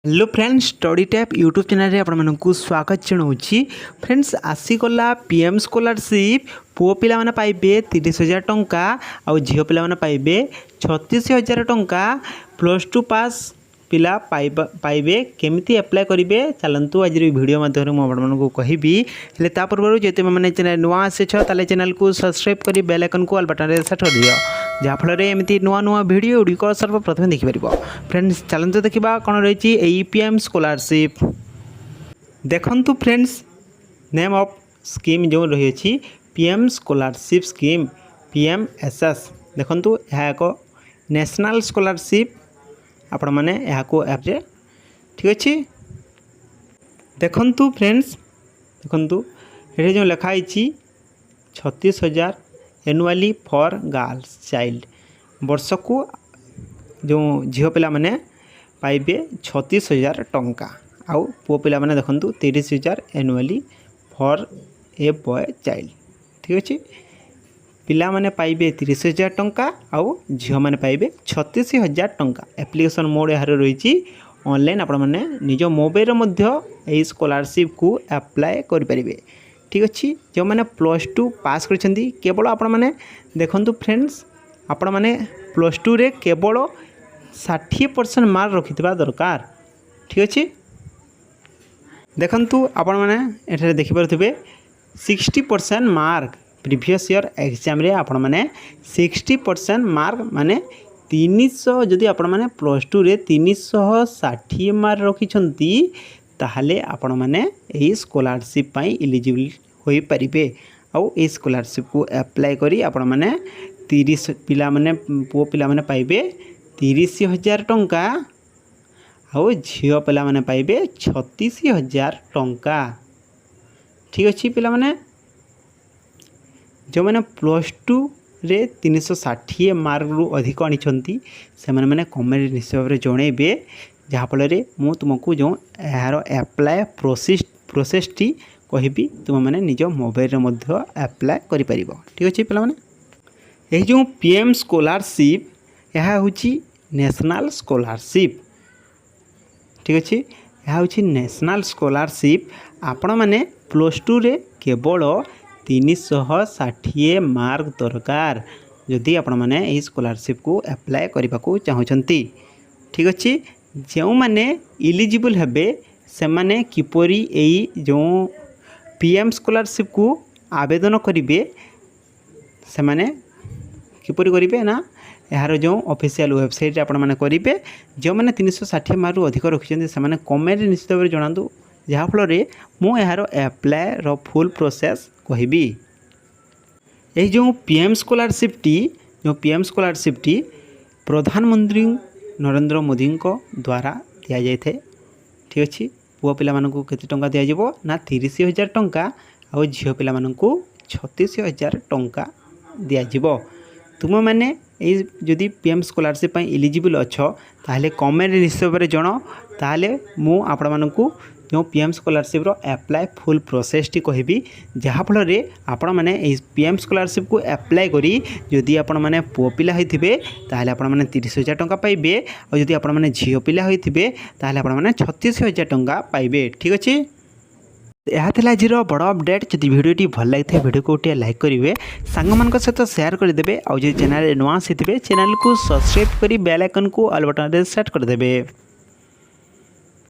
Hello friends study tap YouTube channel आपको स्वागत जनाऊँगी। Friends आसीगला PM scholarship पुओ पिला माने पाइबे 30,000 टंका आउ झियो पिला माने पाइबे 36,000 टंका। +2 पास पिला पाइबे केमिति अप्लाई करेंगे चलतु आज वीडियो माध्यम मुझे कहबी। हेले ता पूर्व जो मैंने चैनल नुआ आसे ताले चैनल को सब्सक्राइब कर बेल आइकन को ऑल बटन सेट कर दियो जहाँफल एमती नुआ नुआ वीडियो गुड़िक सर्वप्रथम देखिपर। फ्रेंड्स चलते देखा कौन रही पीएम स्कॉलरशिप। देखंतु फ्रेंड्स नेम ऑफ स्कीम जो रही पीएम स्कॉलरशिप स्कीम PMSS। देखंतु यह एक नेशनल स्कॉलरशिप आपण मैंने यहाँ ऐप रे ठीक अच्छे। देखंतु फ्रेंड्स देखंतु ये जो लिखाई 36,000 एनुअली फॉर गर्ल्स चाइल्ड। वर्ष को जो झील पिला माने पाइबे 36,000 टंका आउ पुओ पिला माने देखंतु 30,000 annually for a boy child ठीक अच्छे। पिला माने पाइबे 30,000 टंका आउ झील माने पाइबे 36,000 टंका। एप्लिकेशन मोड यार रही ऑनलाइन आपण माने निज मोबाइल मध्य स्कॉलरशिप को अप्लाई करें ठीक अच्छे। जो मैंने +2 पास करछंती केवल आपण माने देखंतु फ्रेंड्स आपण माने +2 रे केवल 60% मार्क रखिथिबा दरकार ठीक अच्छे। देखंतु आपण माने एठारे देखि परथिबे 60% मार्क प्रीवियस ईयर एग्जाम रे आपण माने 60% मार्क माने 300 जदि आपण माने +2 रे 360 मार्क रखिछंती ताहले आपण माने एही स्कॉलरशिप पई एलिजिबल होई परिबे। आउ ए स्कॉलरशिप को अप्लाई करी आपण माने 30 पिला माने पुओ पिला माने पाइबे 30,000 टंका आउ झियो पिला माने पाइबे 36,000 टंका ठीक अच्छे। पिला माने जो मैंने +2 रे 360 मार्क रु अधिक आनी से मैंने कमेंट निश्चय भाव में जनइबे जहाँफल मु तुमको जो यार अप्लाई प्रोसेसटी कहबी तुम मैंने निज मोबाइल अप्लाई कर ठीक अच्छे। पे यही जो पीएम स्कॉलरशिप यह हूँ नेशनल स्कॉलरशिप ठीक अच्छे। यह हूँ नेशनल स्कॉलरशिप आपण मैंने +2 रे केवल 360 मार्क दरकार जदि आपण मैंने यही स्कॉलरशिप को अप्लाई करने को चाहते ठीक अच्छे। जो मैंने इलिजिबल हेबे से माने किपरि यही जो पीएम स्कॉलरशिप को आवेदन करेंगे से माने किपरि करेंगे ना यार जो ऑफिशियल वेबसाइट आपण मैंने करेंगे। जो मैंने 360 मार्क रु अधिक रखिछन्ती से माने कमेंट निश्चित भाव जणातु जहाँफल मु यार अप्लाई रो फुल प्रोसेस कहबी। यही जो पीएम स्कॉलरशिप टी प्रधानमंत्री नरेंद्र मोदी द्वारा दि जाए ठीक अच्छे। पुओ पिला मानकु केते टंका दिया जिवो ना 30,000 टंका आउ झियो पिला मानकु 36,000 टंका दिया जिवो। तुम मैंने जदि पीएम स्कॉलरशिप एलिजिबल अच्छो ताहले कमेंट निश्चय भाव जण ताहले मु आपण मानकु जो पीएम स्कॉलरशिप रो अप्लाई फुल प्रोसेस टी कहबी जहाँफल आपण मैंने पीएम स्कॉलरशिप को अप्लाई करी जदि आपण मैंने पुओ पिला होइथिबे ताहले आपण मैंने 30,000 टंका पाइबे और जदि आपण मैंने झियो पिला होइथिबे ताहले आपण मैंने 36,000 टंका पाइबे ठीक अच्छे। यह आज बड़ अपडेट। जदि वीडियोटी भल लगी वीडियो को गोटे लाइक करेंगे सांग मान सहित शेयर करदे और जो चैनल नुआ आसी चैनल को सब्सक्राइब कर बेल आइकन को ऑल बटन सेट करदे।